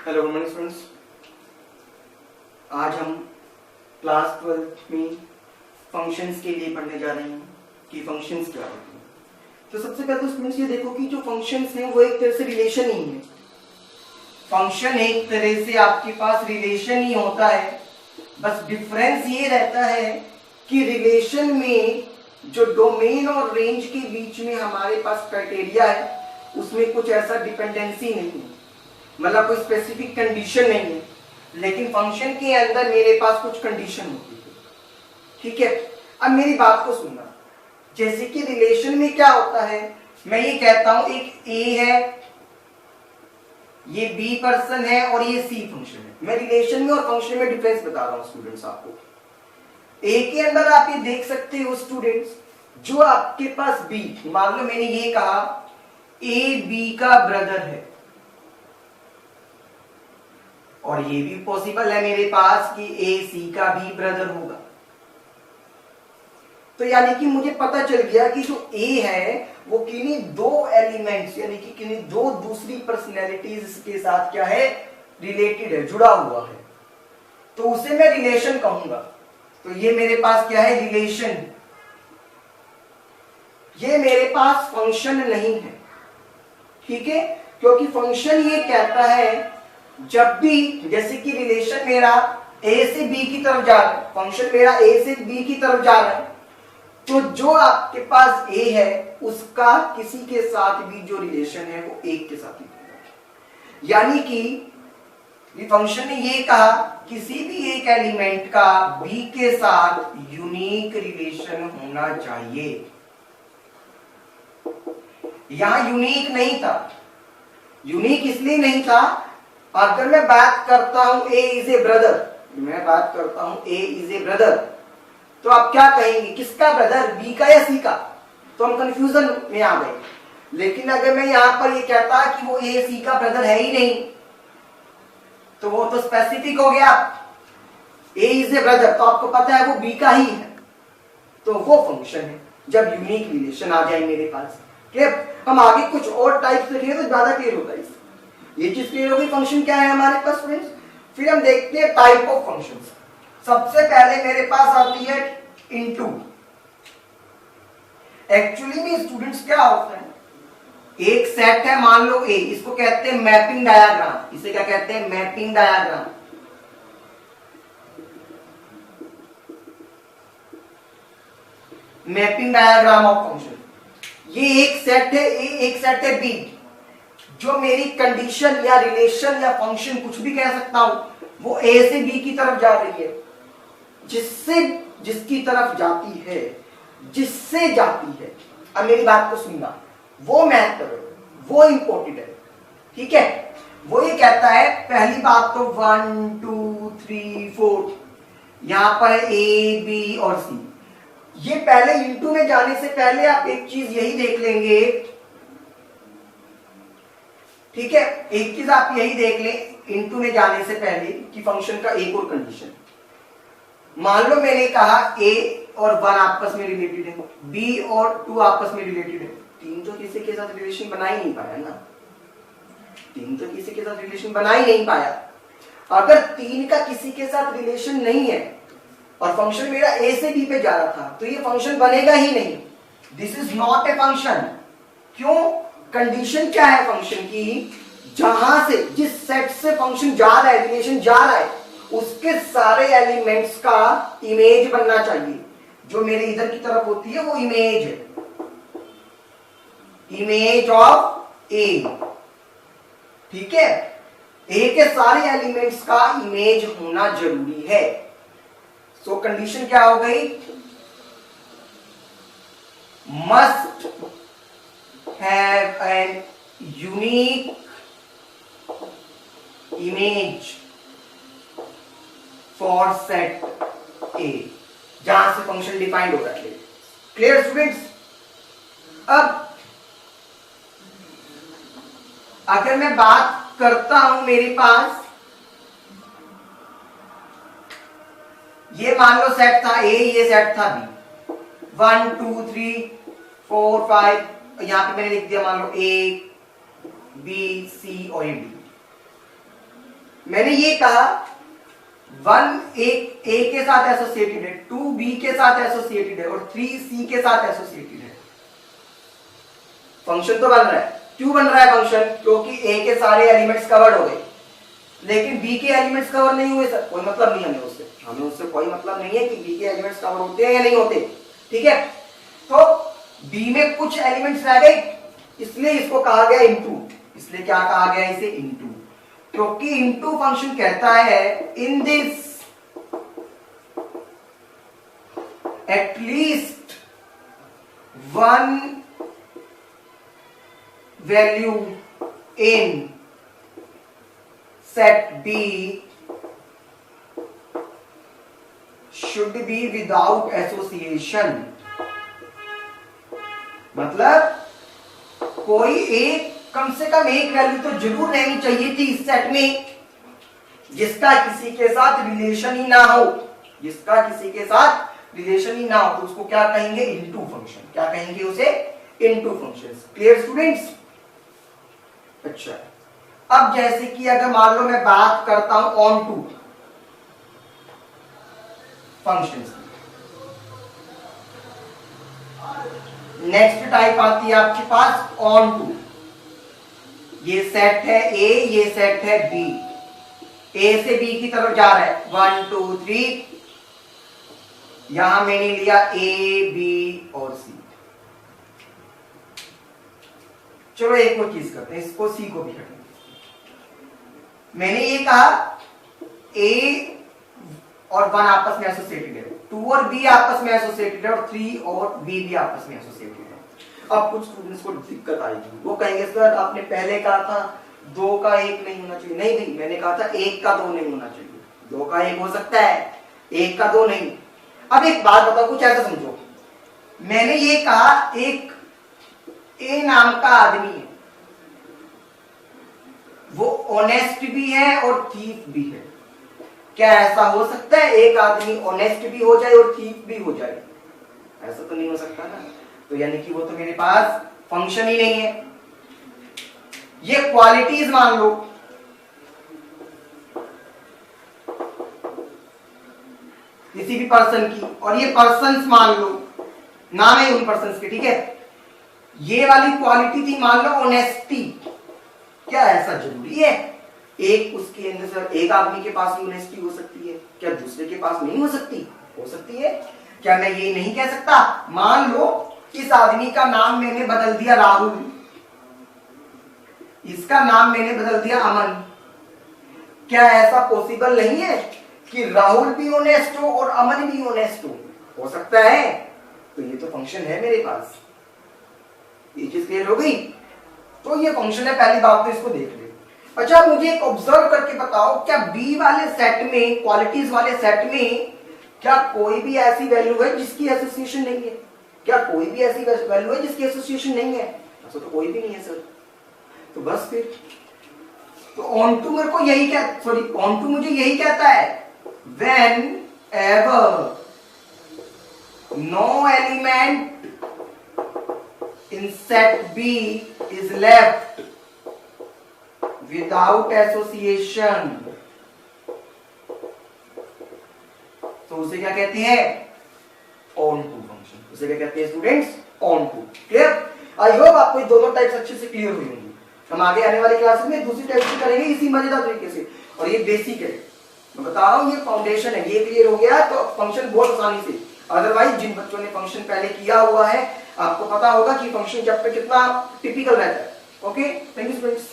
Hello good morning students. आज हम class 12 में फंक्शंस के लिए पढ़ने जा रहे हैं कि फंक्शंस क्या होते हैं। तो सबसे पहले तो स्टूडेंट्स ये देखो कि जो फंक्शंस हैं वो एक तरह से रिलेशन ही है। फंक्शन एक तरह से आपके पास रिलेशन ही होता है, बस डिफरेंस ये रहता है कि रिलेशन में जो डोमेन और रेंज के बीच में हमारे पास क्राइटेरिया है उसमें कुछ ऐसा डिपेंडेंसी नहीं है, मतलब कोई स्पेसिफिक कंडीशन नहीं है, लेकिन फंक्शन के अंदर मेरे पास कुछ कंडीशन होती है। ठीक है, अब मेरी बात को सुनना। जैसे कि रिलेशन में क्या होता है, मैं ये कहता हूं एक ए है, ये बी पर्सन है और ये सी फंक्शन है। मैं रिलेशन में और फंक्शन में डिफरेंस बता रहा हूं स्टूडेंट्स आपको। ए के अंदर आप ये देख सकते हो स्टूडेंट्स, जो आपके पास बी, मान लो मैंने ये कहा ए बी का ब्रदर है, और ये भी पॉसिबल है मेरे पास कि ए सी का भी ब्रदर होगा। तो यानी कि मुझे पता चल गया कि जो ए है वो किन्हीं दो एलिमेंट्स यानी कि किन्हीं दो दूसरी पर्सनैलिटीज के साथ क्या है, रिलेटेड है, जुड़ा हुआ है, तो उसे मैं रिलेशन कहूंगा। तो ये मेरे पास क्या है, रिलेशन। ये मेरे पास फंक्शन नहीं है, ठीक है, क्योंकि फंक्शन ये कहता है जब भी, जैसे कि रिलेशन मेरा ए से बी की तरफ जा रहा है, फंक्शन मेरा ए से बी की तरफ जा रहा है, तो जो आपके पास ए है उसका किसी के साथ भी जो रिलेशन है वो एक के साथ ही होगा। यानी कि फंक्शन ने ये कहा किसी भी एक एलिमेंट का बी के साथ यूनिक रिलेशन होना चाहिए। यहां यूनिक नहीं था, यूनिक इसलिए नहीं था, अगर मैं बात करता हूं ए इज ए ब्रदर, मैं बात करता हूं ए इज ए ब्रदर, तो आप क्या कहेंगे, किसका ब्रदर, बी का या सी का? तो हम कंफ्यूजन में आ गए। लेकिन अगर मैं यहां पर ये कहता कि वो ए सी का ब्रदर है ही नहीं, तो वो तो स्पेसिफिक हो गया, ए इज ए ब्रदर, तो आपको पता है वो बी का ही है, तो वो फंक्शन है जब यूनिक रिलेशन आ जाए मेरे पास। हम आगे कुछ और टाइप से तो ज्यादा क्लियर होता है। ये चीज क्लियर होगी, फंक्शन क्या है हमारे पास फ्रेंड्स। फिर हम देखते हैं टाइप ऑफ फंक्शंस। सबसे पहले मेरे पास आती है इनटू। एक्चुअली में स्टूडेंट्स क्या होता है, एक सेट है, मान लो ए, इसको कहते हैं मैपिंग डायग्राम। इसे क्या कहते हैं, mapping diagram. Mapping diagram of function. ये एक सेट है ए, एक सेट है बी, जो मेरी कंडीशन या रिलेशन या फंक्शन कुछ भी कह सकता हूं, वो ए से बी की तरफ जा रही है, जिससे जिसकी तरफ जाती है, जिससे जाती है। अब मेरी बात को सुनना, वो मैटर, वो इंपॉर्टेंट है, ठीक है। वो ये कहता है, पहली बात तो 1 2 3 4, यहां पर ए बी और सी। ये पहले इनटू में जाने से पहले आप एक चीज यही देख लेंगे, ठीक है, एक चीज आप यही देख लें इनटू में जाने से पहले कि फंक्शन का एक और कंडीशन। मान लो मैंने कहा a और 1 आपस में रिलेटेड है, b और 2 आपस में रिलेटेड है। 3 तो किसी के साथ रिलेशन बना ही नहीं पाया ना, 3 तो किसी के साथ रिलेशन बना ही नहीं पाया। अगर 3 का किसी के साथ रिलेशन नहीं है और फंक्शन मेरा a से b पे जा रहा था, तो ये फंक्शन बनेगा ही नहीं। This is not a function. क्यों? कंडीशन क्या है फंक्शन की, जहां से, जिस सेट से फंक्शन जा रहा है, रिलेशन जा रहा है, उसके सारे एलिमेंट्स का इमेज बनना चाहिए। जो मेरे इधर की तरफ होती है वो इमेज है, इमेज ऑफ ए, ठीक है। ए के सारे एलिमेंट्स का इमेज होना जरूरी है। सो कंडीशन क्या हो गई, must have an unique image for set A, जहां से फंक्शन डिफाइंड हो रहा है। Clear students? अब अगर मैं बात करता हूं, मेरे पास ये मान लो सेट था A, ये सेट था B, 1 2 3 4 5, यहां पे मैंने लिख दिया मान लो A B C और ये D। मैंने ये कहा 1 ए के साथ एसोसिएटेड है, 2 बी के साथ एसोसिएटेड है और 3 सी के साथ एसोसिएटेड है। फंक्शन तो बन रहा है। क्यों बन रहा है फंक्शन? क्योंकि ए के सारे एलिमेंट्स कवर्ड हो गए, लेकिन बी के एलिमेंट्स कवर नहीं हुए सर। कोई मतलब नहीं हमें उससे कोई मतलब नहीं है कि बी के एलिमेंट्स कवर होते हैं या नहीं होते। ठीक है, तो बी में कुछ एलिमेंट्स रह गए, इसलिए इसको कहा गया इनटू। इसलिए क्या कहा गया इसे? इनटू। क्योंकि इनटू फंक्शन कहता है in this at least one value in set B should be without association। मतलब कोई एक, कम से कम एक वैल्यू तो जरूर रहनी चाहिए थी इस सेट में जिसका किसी के साथ रिलेशन ही ना हो, जिसका किसी के साथ रिलेशन ही ना हो, तो उसको क्या कहेंगे? Into function. क्या कहेंगे उसे? Into function. Clear students? अच्छा, अब जैसे कि अगर मान लो मैं बात करता हूं onto functions, next type आती है आपके पास ऑन टू। ये सेट है ए, ये सेट है बी, ए से बी की तरफ जा रहा है 1 2 3, यहां मैंने लिया ए बी और सी। चलो एक और चीज करते हैं, इसको सी को भी हटाएंगे। मैंने ये कहा A और 1 आपस में एसोसिएटेड है, 2 और B आपस में एसोसिएटेड है और 3 और B भी आपस में एसोसिएटेड है। अब कुछ स्टूडेंट्स को दिक्कत आएगी, वो कहेंगे सर आपने पहले कहा था 2 का 1 नहीं होना चाहिए। नहीं, मैंने कहा था 1 का 2 नहीं होना चाहिए। 2 का 1 हो सकता है, 1 का 2 नहीं। अब एक बात बताओ, कुछ ऐसा समझो, मैंने ये कहा एक A नाम का आदमी है, वो ऑनेस्ट भी है और थीफ भी है। क्या ऐसा हो सकता है एक आदमी ऑनेस्ट भी हो जाए और थीफ भी हो जाए? ऐसा तो नहीं हो सकता ना। तो यानी कि वो तो मेरे पास फंक्शन ही नहीं है। ये क्वालिटीज मान लो, किसी भी पर्सन की, और ये पर्सन्स मान लो, नाम है उन पर्सन्स के। ठीक है, ये वाली क्वालिटी थी मान लो ऑनेस्टी। क्या ऐसा जरूरी है एक उसके अंदर सर एक आदमी के पास ही ऑनेस्टी हो सकती है? क्या दूसरे के पास नहीं हो सकती? हो सकती है। क्या मैं ये नहीं कह सकता, मान लो इस आदमी का नाम मैंने बदल दिया राहुल, इसका नाम मैंने बदल दिया अमन, क्या ऐसा पॉसिबल नहीं है कि राहुल भी ऑनेस्ट हो और अमन भी ऑनेस्ट हो? हो सकता है। तो ये तो फंक्शन है मेरे पास। ये चीज क्लियर हो गई? तो ये फंक्शन है, पहली बात तो इसको देख ले। अच्छा, मुझे एक ऑब्जर्व करके बताओ, क्या बी वाले सेट में, क्वालिटीज वाले सेट में, क्या कोई भी ऐसी वैल्यू है जिसकी एसोसिएशन नहीं है? क्या कोई भी ऐसी वैल्यू है जिसकी एसोसिएशन नहीं है? ऐसा तो कोई भी नहीं है सर। तो बस फिर तो ऑन टू मेरे को यही ऑन टू मुझे यही कहता है, whenever no element in set B is left without association, तो उसे क्या कहते हैं? Onto function. उसे क्या कहते हैं students? Onto. Clear? I hope आपको ये दोनों टाइप्स अच्छे से क्लियर हुई होंगी। हम आगे आने वाली क्लासेस में दूसरी टाइप से करेंगे इसी मजेदार तरीके से। और ये बेसिक है, मैं बता रहा हूं, ये फाउंडेशन है। ये क्लियर हो गया तो फंक्शन बहुत आसानी से, अदरवाइज जिन बच्चों ने फंक्शन पहले किया हुआ है आपको पता होगा कि फंक्शन चैप्टर कितना टिपिकल रहता है। Okay, thank you students.